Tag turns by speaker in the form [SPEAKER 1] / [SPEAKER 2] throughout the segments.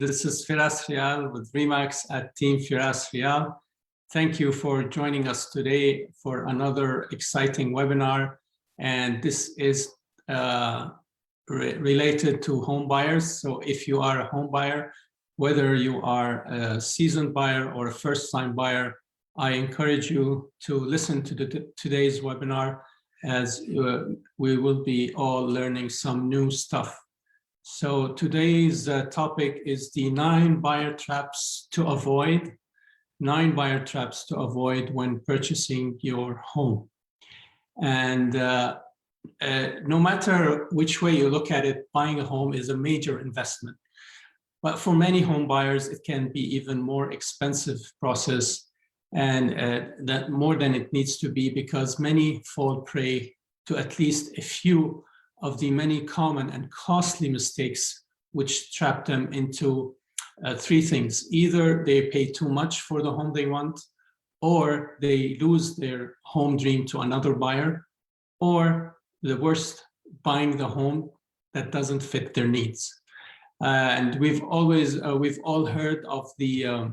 [SPEAKER 1] This is Feras Riyal with Remax at Team Feras Riyal. Thank you for joining us today for another exciting webinar. And this is related to home buyers. So if you are a home buyer, whether you are a seasoned buyer or a first-time buyer, I encourage you to listen to today's webinar, as we will be all learning some new stuff. So today's topic is the 9 buyer traps to avoid. 9 buyer traps to avoid when purchasing your home. And no matter which way you look at it, buying a home is a major investment. But for many home buyers, it can be even more expensive process, and that more than it needs to be, because many fall prey to at least a few of the many common and costly mistakes which trap them into 3 things. Either they pay too much for the home they want, or they lose their home dream to another buyer, or the worst, buying the home that doesn't fit their needs. And we've all heard of the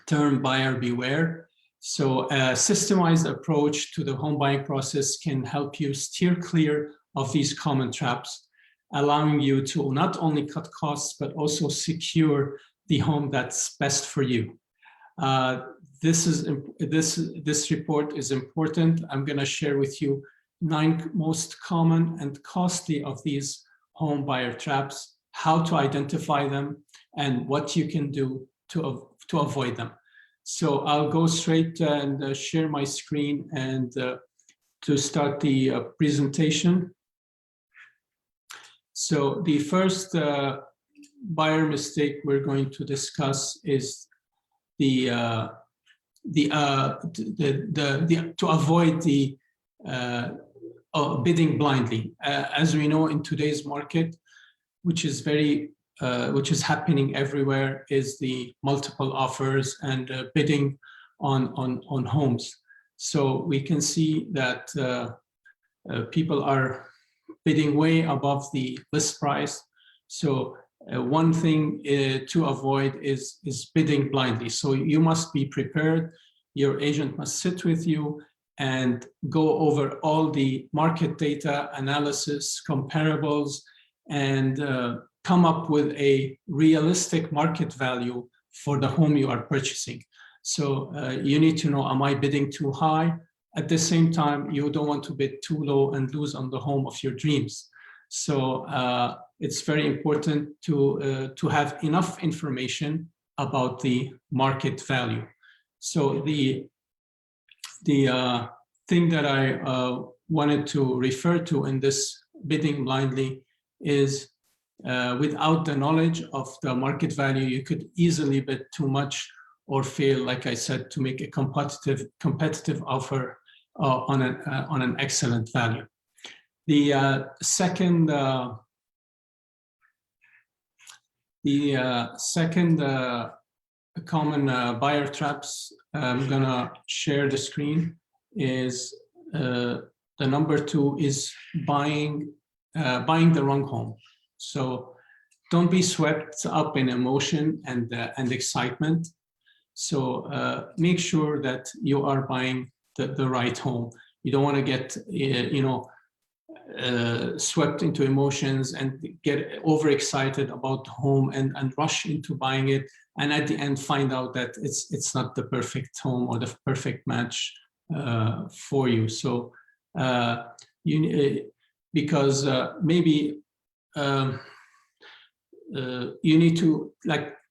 [SPEAKER 1] term buyer beware. So a systemized approach to the home buying process can help you steer clear of these common traps, allowing you to not only cut costs, but also secure the home that's best for you. This report is important. I'm going to share with you 9 most common and costly of these home buyer traps, how to identify them, and what you can do to avoid them. So I'll go straight and share my screen and to start the presentation. So the first buyer mistake we're going to discuss is to avoid the bidding blindly. As we know, in today's market, which is happening everywhere, is the multiple offers and bidding on homes. So we can see that people are bidding way above the list price. So one thing to avoid is bidding blindly. So you must be prepared. Your agent must sit with you and go over all the market data, analysis, comparables, and come up with a realistic market value for the home you are purchasing. So you need to know, am I bidding too high? At the same time, you don't want to bid too low and lose on the home of your dreams. So it's very important to have enough information about the market value. So the thing that I wanted to refer to in this bidding blindly is without the knowledge of the market value, you could easily bid too much or fail, like I said, to make a competitive offer on an excellent value. The second common buyer traps, I'm gonna share the screen, is the number 2 is buying the wrong home. So don't be swept up in emotion and excitement. So make sure that you are buying the right home. You don't want to get swept into emotions and get overexcited about the home and rush into buying it, and at the end find out that it's not the perfect home or the perfect match for you. So because maybe you need to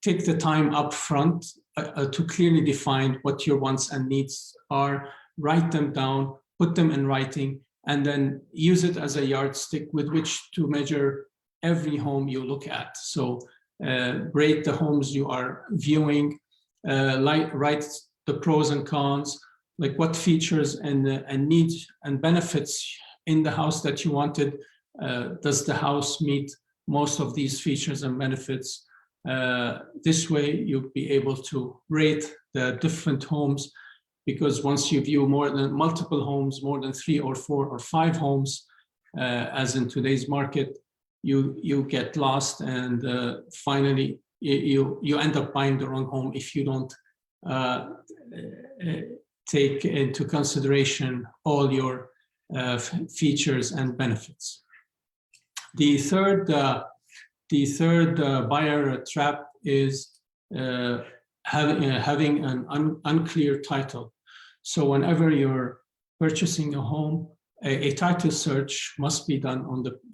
[SPEAKER 1] take the time up front to clearly define what your wants and needs are, write them down, put them in writing, and then use it as a yardstick with which to measure every home you look at. So rate the homes you are viewing, write the pros and cons, like what features and needs and benefits in the house that you wanted. Does the house meet most of these features and benefits? This way you'll be able to rate the different homes, because once you view multiple homes, more than 3 or 4 or 5 homes, as in today's market, you get lost, and finally you end up buying the wrong home if you don't take into consideration all your features and benefits. The third buyer trap is having an unclear title. So whenever you're purchasing a home, a title search must be done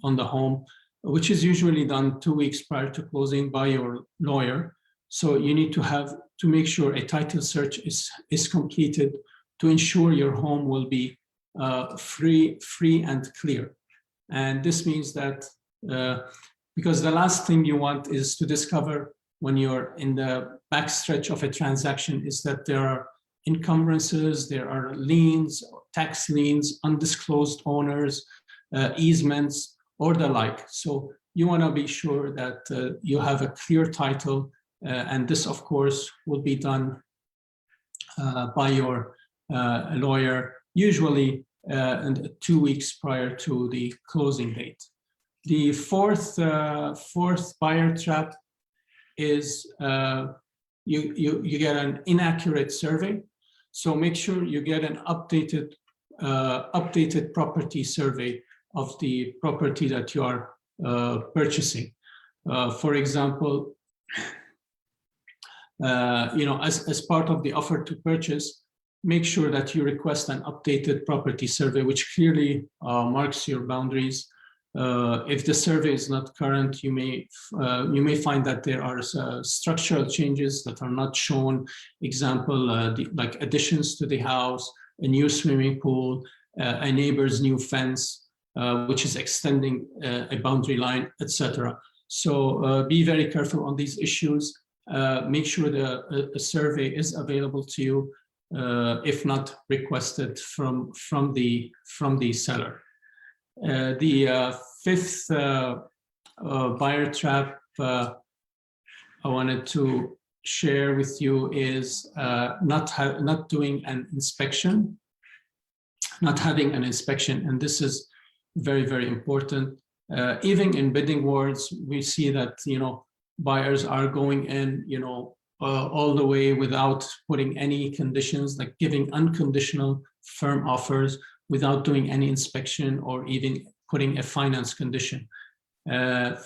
[SPEAKER 1] on the home, which is usually done 2 weeks prior to closing by your lawyer. So you need to make sure a title search is completed to ensure your home will be free and clear. And this means that because the last thing you want is to discover when you're in the backstretch of a transaction is that there are encumbrances, there are liens, tax liens, undisclosed owners, easements, or the like. So you want to be sure that you have a clear title, and this, of course, will be done by your lawyer, usually 2 weeks prior to the closing date. The fourth buyer trap is you get an inaccurate survey. So make sure you get an updated property survey of the property that you are purchasing. For example, as part of the offer to purchase, make sure that you request an updated property survey, which clearly marks your boundaries. If the survey is not current, you may find that there are structural changes that are not shown. Example, like additions to the house, a new swimming pool, a neighbor's new fence, which is extending a boundary line, etc. So be very careful on these issues. Make sure a survey is available to you, if not requested from the seller. The fifth buyer trap I wanted to share with you is not doing an inspection, not having an inspection, and this is very, very important. Even in bidding wars, we see that buyers are going in, all the way without putting any conditions, like giving unconditional firm offers without doing any inspection or even putting a finance condition.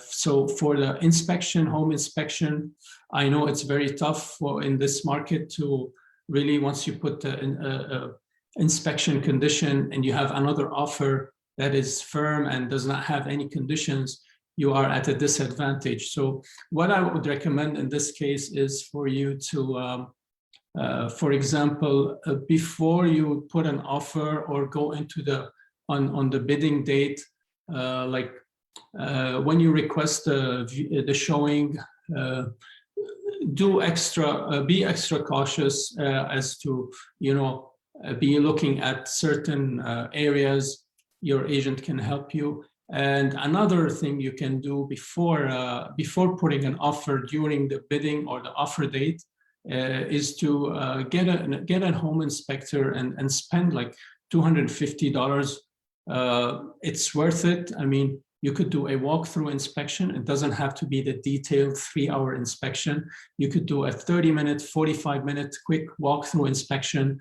[SPEAKER 1] So for the inspection, home inspection, I know it's very tough in this market to really, once you put the inspection condition and you have another offer that is firm and does not have any conditions, you are at a disadvantage. So what I would recommend in this case is for you to, for example, before you put an offer or go into on the bidding date, when you request the showing, be extra cautious as to be looking at certain areas. Your agent can help you. And another thing you can do before putting an offer during the bidding or the offer date is to get a home inspector and spend like $250. It's worth it. I mean, you could do a walkthrough inspection. It doesn't have to be the detailed 3-hour inspection. You could do a 30-minute, 45-minute quick walkthrough inspection.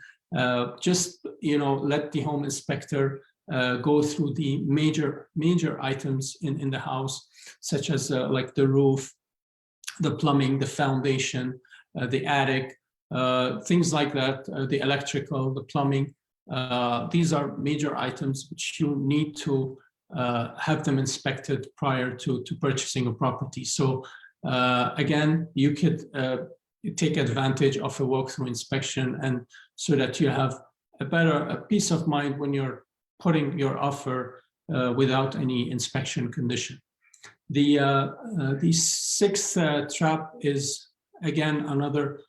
[SPEAKER 1] Just let the home inspector go through the major items in the house, such as like the roof, the plumbing, the foundation, the attic, things like that, the electrical, the plumbing. These are major items which you need to have them inspected prior to purchasing a property. So again, you could take advantage of a walkthrough inspection, and so that you have a peace of mind when you're putting your offer without any inspection condition. The sixth trap is, again, another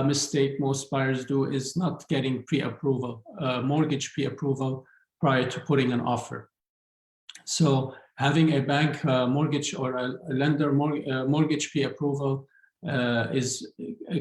[SPEAKER 1] mistake most buyers do, is not getting pre-approval, mortgage pre-approval prior to putting an offer. So having a bank mortgage or a lender mortgage pre-approval is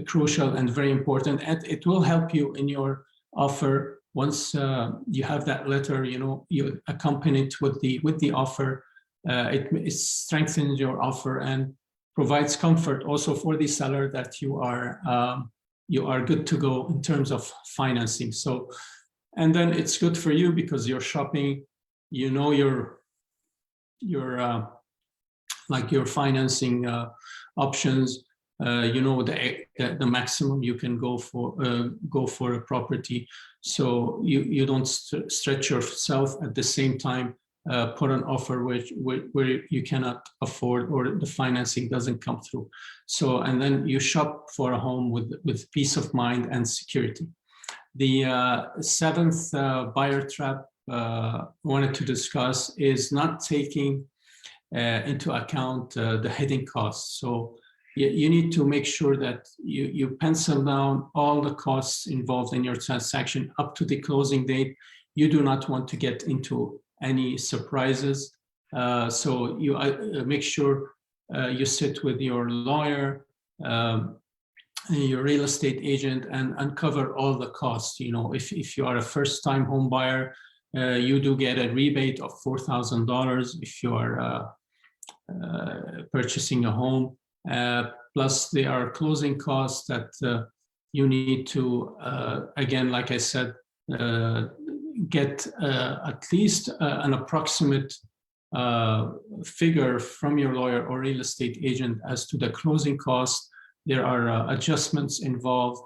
[SPEAKER 1] crucial and very important, and it will help you in your offer. Once you have that letter, you accompany it with the offer. It strengthens your offer and provides comfort also for the seller that you are good to go in terms of financing. So, and then it's good for you because you're shopping, you know your like your financing options. You know the maximum you can go for a property, so you don't stretch yourself at the same time. Put an offer where you cannot afford or the financing doesn't come through. So, and then you shop for a home with peace of mind and security. The seventh buyer trap I wanted to discuss is not taking into account the hidden costs. So you need to make sure that you pencil down all the costs involved in your transaction up to the closing date. You do not want to get into any surprises. So you make sure you sit with your lawyer, your real estate agent, and uncover all the costs. You know, if you are a first-time home buyer, you do get a rebate of $4,000 if you are purchasing a home. Plus, there are closing costs that you need to, again, like I said, get at least an approximate figure from your lawyer or real estate agent as to the closing cost. There are adjustments involved,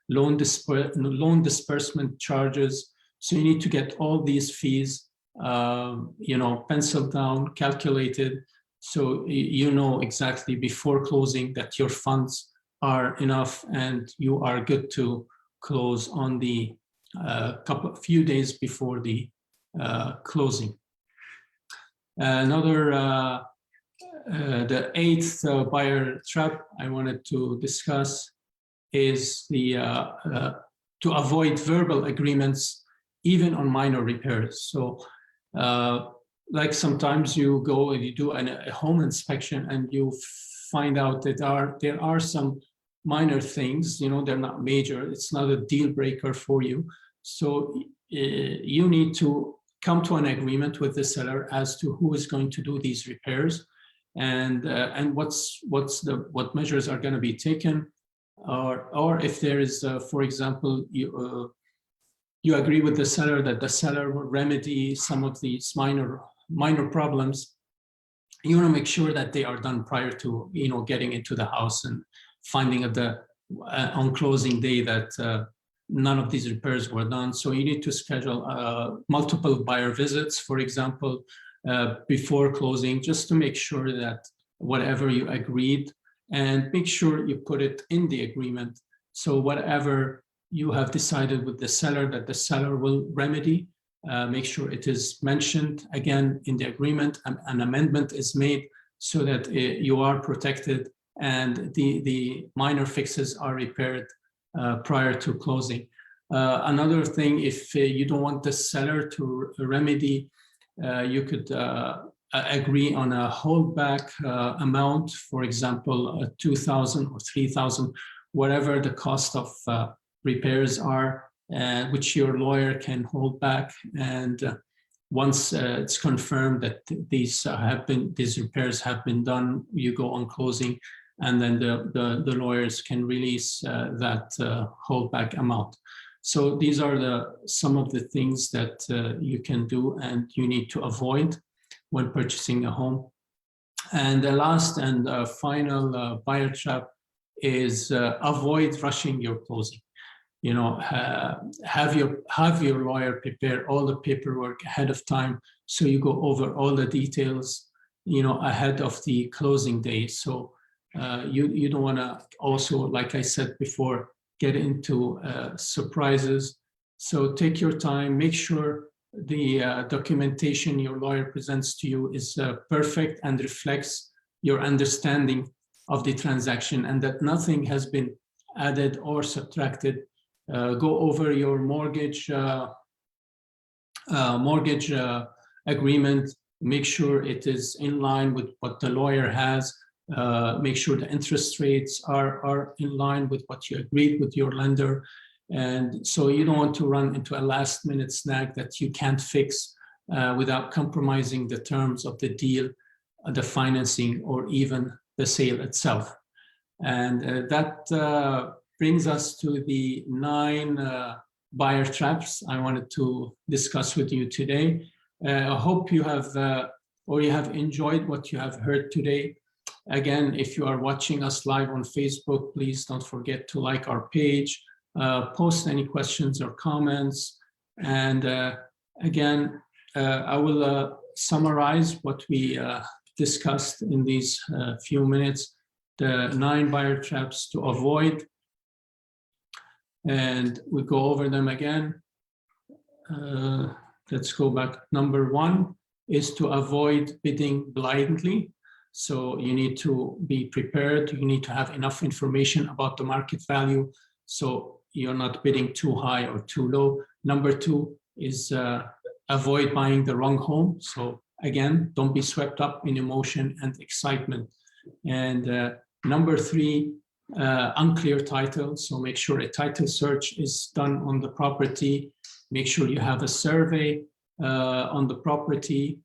[SPEAKER 1] loan disbursement charges. So you need to get all these fees, you know, penciled down, calculated, so you know exactly before closing that your funds are enough and you are good to close on the few days before the closing. The eighth buyer trap I wanted to discuss is to avoid verbal agreements even on minor repairs. So like sometimes you go and you do a home inspection and you find out that there are some minor things, you know, they're not major, it's not a deal breaker for you. So you need to come to an agreement with the seller as to who is going to do these repairs and what measures are going to be taken, or if there is, for example, you agree with the seller that the seller will remedy some of these minor problems. You want to make sure that they are done prior to, you know, getting into the house and finding at the on closing day that none of these repairs were done. So you need to schedule multiple buyer visits, for example, before closing, just to make sure that whatever you agreed, and make sure you put it in the agreement. So whatever you have decided with the seller that the seller will remedy, make sure it is mentioned again in the agreement, and an amendment is made so that you are protected and the minor fixes are repaired prior to closing. Another thing, if you don't want the seller to remedy, you could agree on a holdback amount, for example, $2,000 or $3,000, whatever the cost of repairs are, which your lawyer can hold back. And once it's confirmed that these repairs have been done, you go on closing, and then the lawyers can release that holdback amount. So these are some of the things that you can do and you need to avoid when purchasing a home. And the last and final buyer trap is avoid rushing your closing. You know, have your lawyer prepare all the paperwork ahead of time, so you go over all the details, you know, ahead of the closing day. So you don't want to also, like I said before, get into surprises. So take your time, make sure the documentation your lawyer presents to you is perfect and reflects your understanding of the transaction, and that nothing has been added or subtracted. Go over your mortgage agreement, make sure it is in line with what the lawyer has. Make sure the interest rates are in line with what you agreed with your lender. And so you don't want to run into a last-minute snag that you can't fix without compromising the terms of the deal, the financing, or even the sale itself. And that brings us to the 9 buyer traps I wanted to discuss with you today. I hope you have enjoyed what you have heard today. Again, if you are watching us live on Facebook, please don't forget to like our page, post any questions or comments. And again, I will summarize what we discussed in these few minutes, the 9 buyer traps to avoid. And we go over them again. Let's go back. Number 1 is to avoid bidding blindly. So you need to be prepared. You need to have enough information about the market value, so you're not bidding too high or too low. Number 2 is avoid buying the wrong home. So again, don't be swept up in emotion and excitement. And number 3, unclear title. So make sure a title search is done on the property. Make sure you have a survey on the property.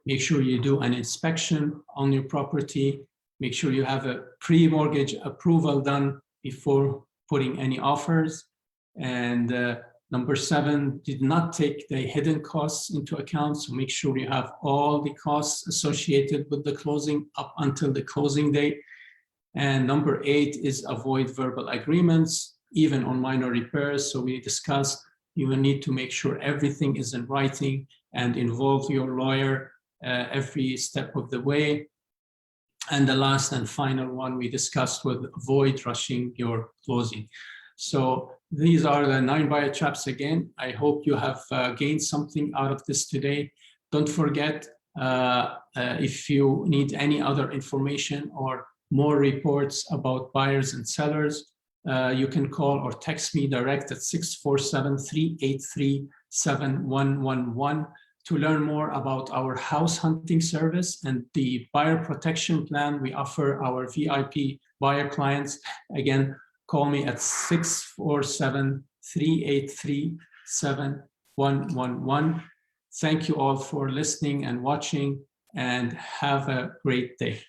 [SPEAKER 1] Make sure you do an inspection on your property. Make sure you have a pre-mortgage approval done before putting any offers. And number 7, did not take the hidden costs into account. So make sure you have all the costs associated with the closing up until the closing date. And number 8 is avoid verbal agreements, even on minor repairs. So we discussed you will need to make sure everything is in writing and involve your lawyer every step of the way. And the last and final one we discussed was avoid rushing your closing. So these are the 9 buyer traps again. I hope you have gained something out of this today. Don't forget, if you need any other information or more reports about buyers and sellers, you can call or text me direct at 647-383-7111 to learn more about our house hunting service and the buyer protection plan we offer our VIP buyer clients. Again, call me at 647-383-7111. Thank you all for listening and watching, and have a great day.